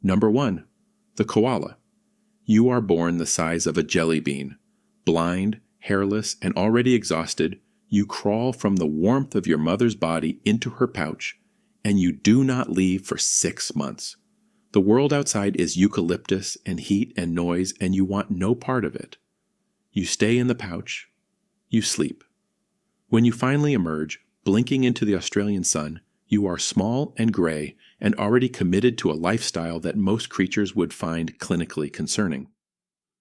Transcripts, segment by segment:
Number 1. The koala. You are born the size of a jelly bean. Blind, hairless, and already exhausted, you crawl from the warmth of your mother's body into her pouch, and you do not leave for 6 months. The world outside is eucalyptus and heat and noise, and you want no part of it. You stay in the pouch. You sleep. When you finally emerge, blinking into the Australian sun, you are small and gray and already committed to a lifestyle that most creatures would find clinically concerning.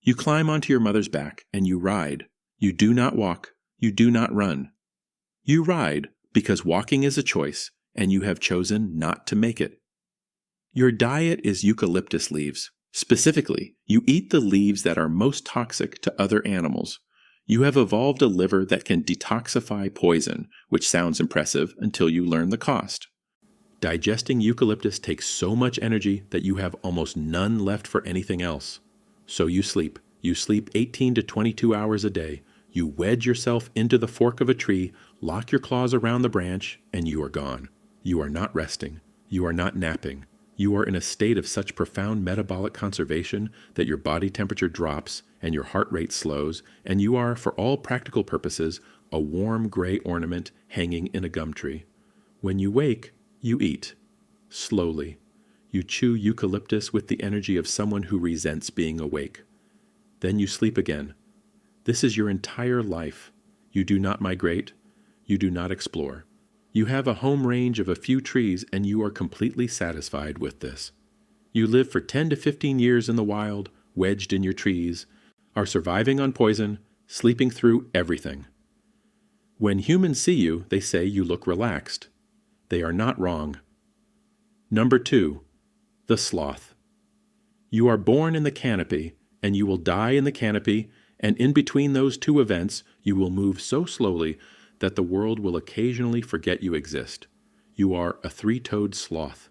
You climb onto your mother's back and you ride. You do not walk. You do not run. You ride because walking is a choice and you have chosen not to make it. Your diet is eucalyptus leaves. Specifically, you eat the leaves that are most toxic to other animals. You have evolved a liver that can detoxify poison, which sounds impressive until you learn the cost. Digesting eucalyptus takes so much energy that you have almost none left for anything else. So you sleep. You sleep 18 to 22 hours a day. You wedge yourself into the fork of a tree, lock your claws around the branch, and you are gone. You are not resting. You are not napping. You are in a state of such profound metabolic conservation that your body temperature drops and your heart rate slows, and you are, for all practical purposes, a warm gray ornament hanging in a gum tree. When you wake, you eat. Slowly. You chew eucalyptus with the energy of someone who resents being awake. Then you sleep again. This is your entire life. You do not migrate. You do not explore. You have a home range of a few trees and you are completely satisfied with this. You live for 10 to 15 years in the wild, wedged in your trees, are surviving on poison, sleeping through everything. When humans see you, they say you look relaxed. They are not wrong. Number 2. The sloth. You are born in the canopy, and you will die in the canopy, and in between those two events, you will move so slowly that the world will occasionally forget you exist. You are a 3-toed sloth.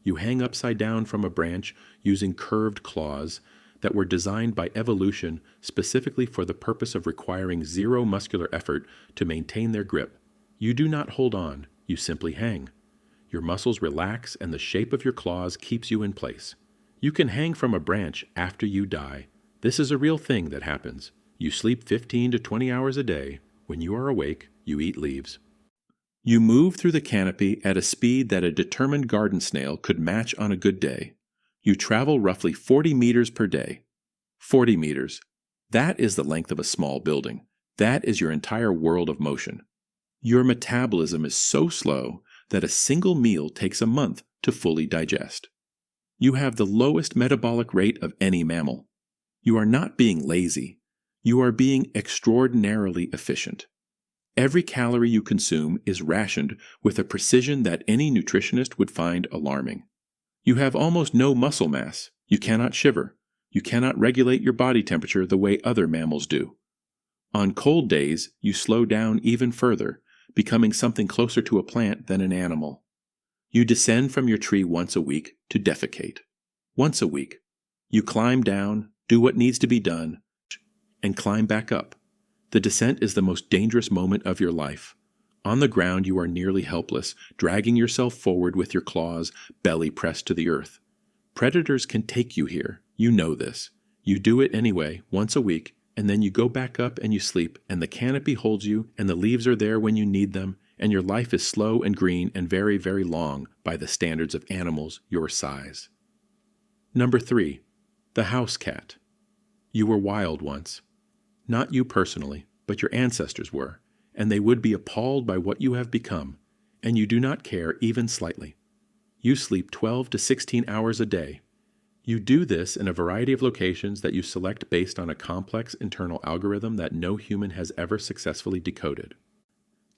You hang upside down from a branch using curved claws that were designed by evolution specifically for the purpose of requiring zero muscular effort to maintain their grip. You do not hold on, you simply hang. Your muscles relax and the shape of your claws keeps you in place. You can hang from a branch after you die. This is a real thing that happens. You sleep 15 to 20 hours a day. When you are awake, you eat leaves. You move through the canopy at a speed that a determined garden snail could match on a good day. You travel roughly 40 meters per day. 40 meters. That is the length of a small building. That is your entire world of motion. Your metabolism is so slow that a single meal takes a month to fully digest. You have the lowest metabolic rate of any mammal. You are not being lazy. You are being extraordinarily efficient. Every calorie you consume is rationed with a precision that any nutritionist would find alarming. You have almost no muscle mass. You cannot shiver. You cannot regulate your body temperature the way other mammals do. On cold days, you slow down even further, becoming something closer to a plant than an animal. You descend from your tree once a week to defecate. Once a week. You climb down, do what needs to be done, and climb back up. The descent is the most dangerous moment of your life. On the ground you are nearly helpless, dragging yourself forward with your claws, belly pressed to the earth. Predators can take you here. You know this. You do it anyway, once a week, and then you go back up and you sleep, and the canopy holds you, and the leaves are there when you need them, and your life is slow and green and very, very long by the standards of animals your size. Number 3. The house cat. You were wild once. Not you personally, but your ancestors were, and they would be appalled by what you have become, and you do not care even slightly. You sleep 12 to 16 hours a day. You do this in a variety of locations that you select based on a complex internal algorithm that no human has ever successfully decoded.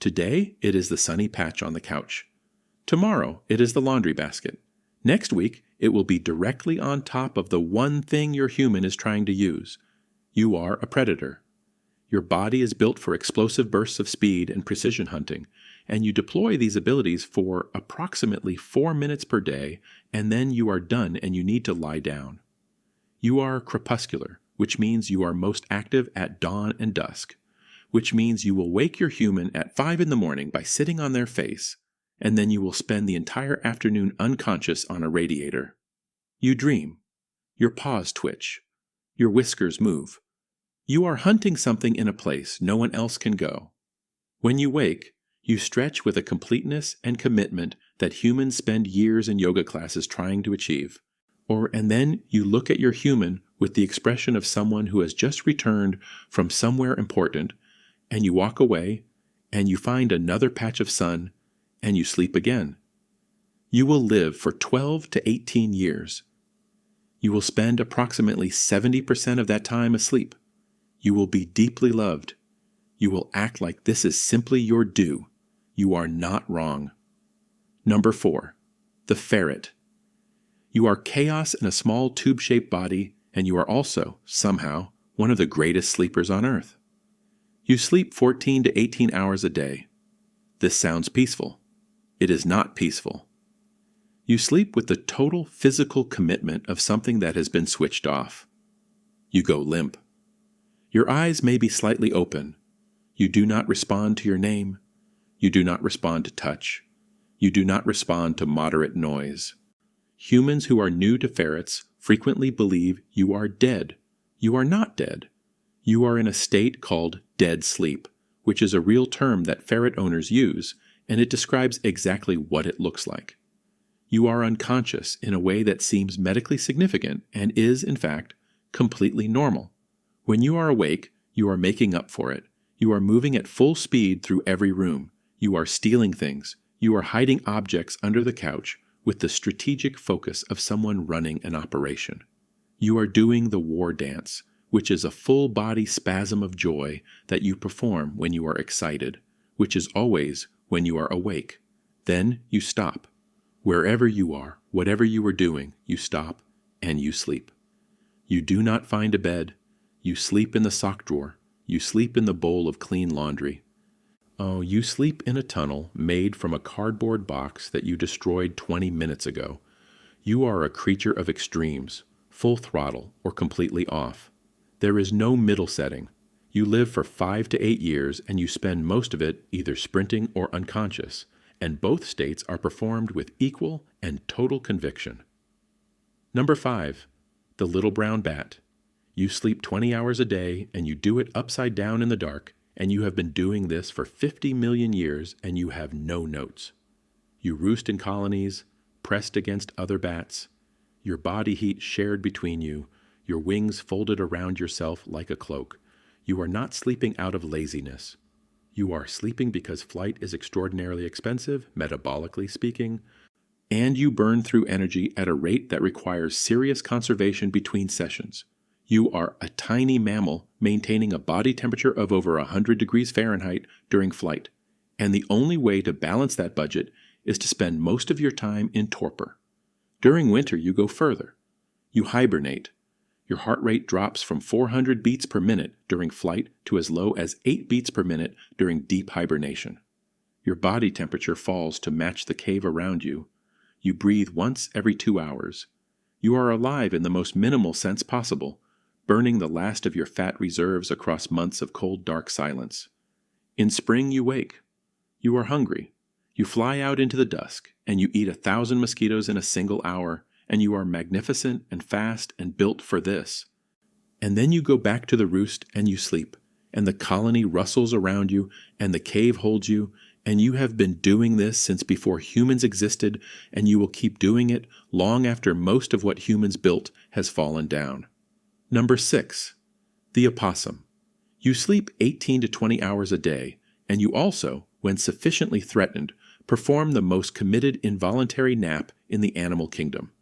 Today, it is the sunny patch on the couch. Tomorrow, it is the laundry basket. Next week, it will be directly on top of the one thing your human is trying to use. You are a predator. Your body is built for explosive bursts of speed and precision hunting, and you deploy these abilities for approximately 4 minutes per day, and then you are done and you need to lie down. You are crepuscular, which means you are most active at dawn and dusk, which means you will wake your human at 5 in the morning by sitting on their face, and then you will spend the entire afternoon unconscious on a radiator. You dream. Your paws twitch. Your whiskers move. You are hunting something in a place no one else can go. When you wake, you stretch with a completeness and commitment that humans spend years in yoga classes trying to achieve. And then you look at your human with the expression of someone who has just returned from somewhere important, and you walk away, and you find another patch of sun, and you sleep again. You will live for 12 to 18 years. You will spend approximately 70% of that time asleep. You will be deeply loved. You will act like this is simply your due. You are not wrong. Number 4, the ferret. You are chaos in a small tube-shaped body, and you are also, somehow, one of the greatest sleepers on Earth. You sleep 14 to 18 hours a day. This sounds peaceful. It is not peaceful. You sleep with the total physical commitment of something that has been switched off. You go limp. Your eyes may be slightly open. You do not respond to your name. You do not respond to touch. You do not respond to moderate noise. Humans who are new to ferrets frequently believe you are dead. You are not dead. You are in a state called dead sleep, which is a real term that ferret owners use, and it describes exactly what it looks like. You are unconscious in a way that seems medically significant and is, in fact, completely normal. When you are awake, you are making up for it. You are moving at full speed through every room. You are stealing things. You are hiding objects under the couch with the strategic focus of someone running an operation. You are doing the war dance, which is a full-body spasm of joy that you perform when you are excited, which is always when you are awake. Then you stop. Wherever you are, whatever you are doing, you stop and you sleep. You do not find a bed. You sleep in the sock drawer. You sleep in the bowl of clean laundry. Oh, you sleep in a tunnel made from a cardboard box that you destroyed 20 minutes ago. You are a creature of extremes, full throttle or completely off. There is no middle setting. You live for 5 to 8 years and you spend most of it either sprinting or unconscious, and both states are performed with equal and total conviction. Number 5, the little brown bat. You sleep 20 hours a day and you do it upside down in the dark, and you have been doing this for 50 million years and you have no notes. You roost in colonies, pressed against other bats, your body heat shared between you, your wings folded around yourself like a cloak. You are not sleeping out of laziness. You are sleeping because flight is extraordinarily expensive, metabolically speaking, and you burn through energy at a rate that requires serious conservation between sessions. You are a tiny mammal maintaining a body temperature of over 100 degrees Fahrenheit during flight, and the only way to balance that budget is to spend most of your time in torpor. During winter, you go further. You hibernate. Your heart rate drops from 400 beats per minute during flight to as low as 8 beats per minute during deep hibernation. Your body temperature falls to match the cave around you. You breathe once every 2 hours. You are alive in the most minimal sense possible, burning the last of your fat reserves across months of cold, dark silence. In spring, you wake. You are hungry. You fly out into the dusk, and you eat 1,000 mosquitoes in a single hour, and you are magnificent and fast and built for this. And then you go back to the roost and you sleep, and the colony rustles around you, and the cave holds you, and you have been doing this since before humans existed, and you will keep doing it long after most of what humans built has fallen down. Number 6, the opossum. You sleep 18 to 20 hours a day, and you also, when sufficiently threatened, perform the most committed involuntary nap in the animal kingdom.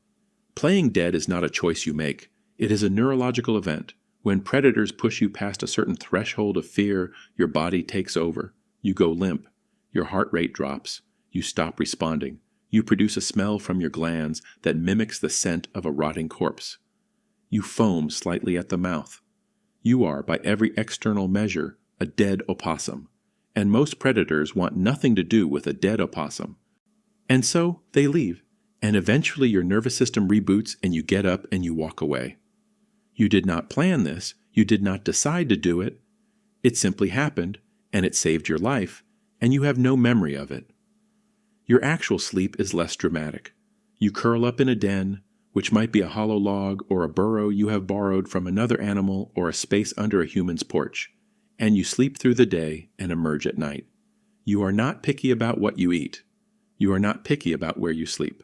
Playing dead is not a choice you make. It is a neurological event. When predators push you past a certain threshold of fear, your body takes over. You go limp. Your heart rate drops. You stop responding. You produce a smell from your glands that mimics the scent of a rotting corpse. You foam slightly at the mouth. You are, by every external measure, a dead opossum, and most predators want nothing to do with a dead opossum. And so they leave, and eventually your nervous system reboots and you get up and you walk away. You did not plan this, you did not decide to do it. It simply happened, and it saved your life, and you have no memory of it. Your actual sleep is less dramatic. You curl up in a den, which might be a hollow log or a burrow you have borrowed from another animal or a space under a human's porch, and you sleep through the day and emerge at night. You are not picky about what you eat. You are not picky about where you sleep.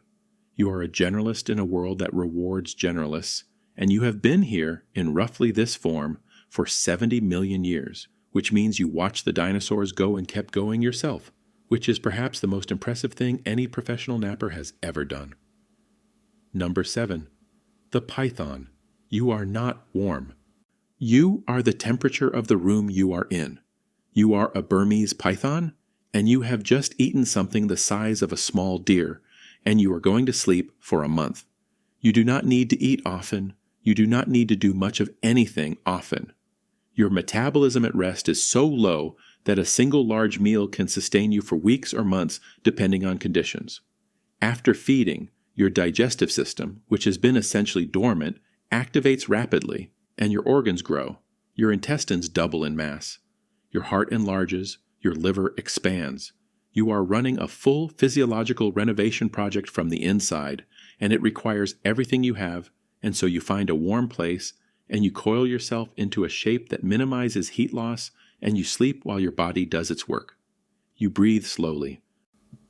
You are a generalist in a world that rewards generalists, and you have been here in roughly this form for 70 million years, which means you watched the dinosaurs go and kept going yourself, which is perhaps the most impressive thing any professional napper has ever done. Number 7. The python. You are not warm. You are the temperature of the room you are in. You are a Burmese python, and you have just eaten something the size of a small deer, and you are going to sleep for a month. You do not need to eat often. You do not need to do much of anything often. Your metabolism at rest is so low that a single large meal can sustain you for weeks or months depending on conditions. After feeding, your digestive system, which has been essentially dormant, activates rapidly, and your organs grow. Your intestines double in mass. Your heart enlarges. Your liver expands. You are running a full physiological renovation project from the inside, and it requires everything you have, and so you find a warm place, and you coil yourself into a shape that minimizes heat loss, and you sleep while your body does its work. You breathe slowly.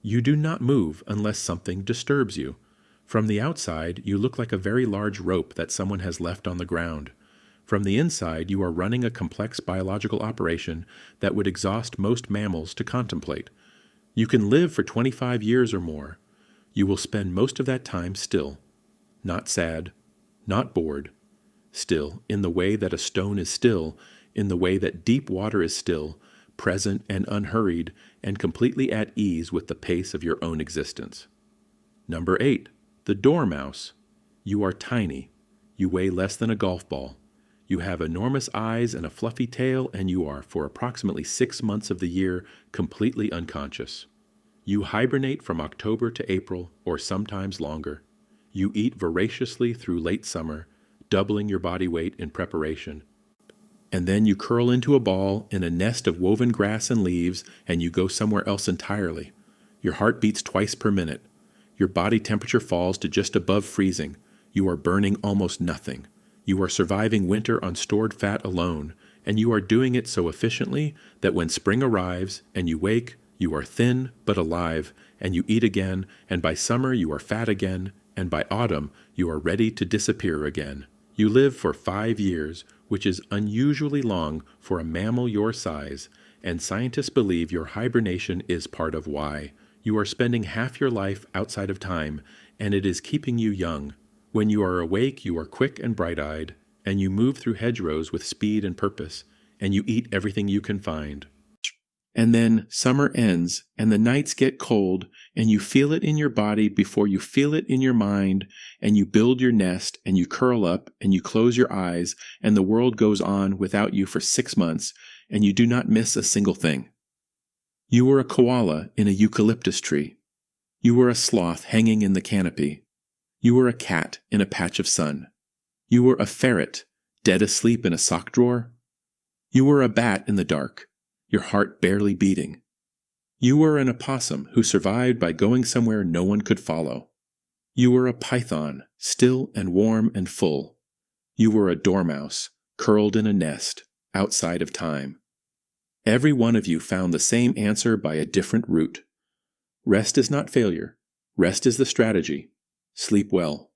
You do not move unless something disturbs you. From the outside, you look like a very large rope that someone has left on the ground. From the inside, you are running a complex biological operation that would exhaust most mammals to contemplate. You can live for 25 years or more. You will spend most of that time still. Not sad, not bored. Still, in the way that a stone is still, in the way that deep water is still, present and unhurried, and completely at ease with the pace of your own existence. Number 8. The Dormouse. You are tiny. You weigh less than a golf ball. You have enormous eyes and a fluffy tail, and you are, for approximately 6 months of the year, completely unconscious. You hibernate from October to April, or sometimes longer. You eat voraciously through late summer, doubling your body weight in preparation. And then you curl into a ball in a nest of woven grass and leaves, and you go somewhere else entirely. Your heart beats twice per minute. Your body temperature falls to just above freezing. You are burning almost nothing. You are surviving winter on stored fat alone, and you are doing it so efficiently that when spring arrives and you wake, you are thin but alive, and you eat again, and by summer you are fat again, and by autumn you are ready to disappear again. You live for 5 years, which is unusually long for a mammal your size, and scientists believe your hibernation is part of why. You are spending half your life outside of time, and it is keeping you young. When you are awake, you are quick and bright-eyed, and you move through hedgerows with speed and purpose, and you eat everything you can find. And then summer ends, and the nights get cold, and you feel it in your body before you feel it in your mind, and you build your nest, and you curl up, and you close your eyes, and the world goes on without you for 6 months, and you do not miss a single thing. You were a koala in a eucalyptus tree. You were a sloth hanging in the canopy. You were a cat in a patch of sun. You were a ferret, dead asleep in a sock drawer. You were a bat in the dark, your heart barely beating. You were an opossum who survived by going somewhere no one could follow. You were a python, still and warm and full. You were a dormouse, curled in a nest, outside of time. Every one of you found the same answer by a different route. Rest is not failure. Rest is the strategy. Sleep well.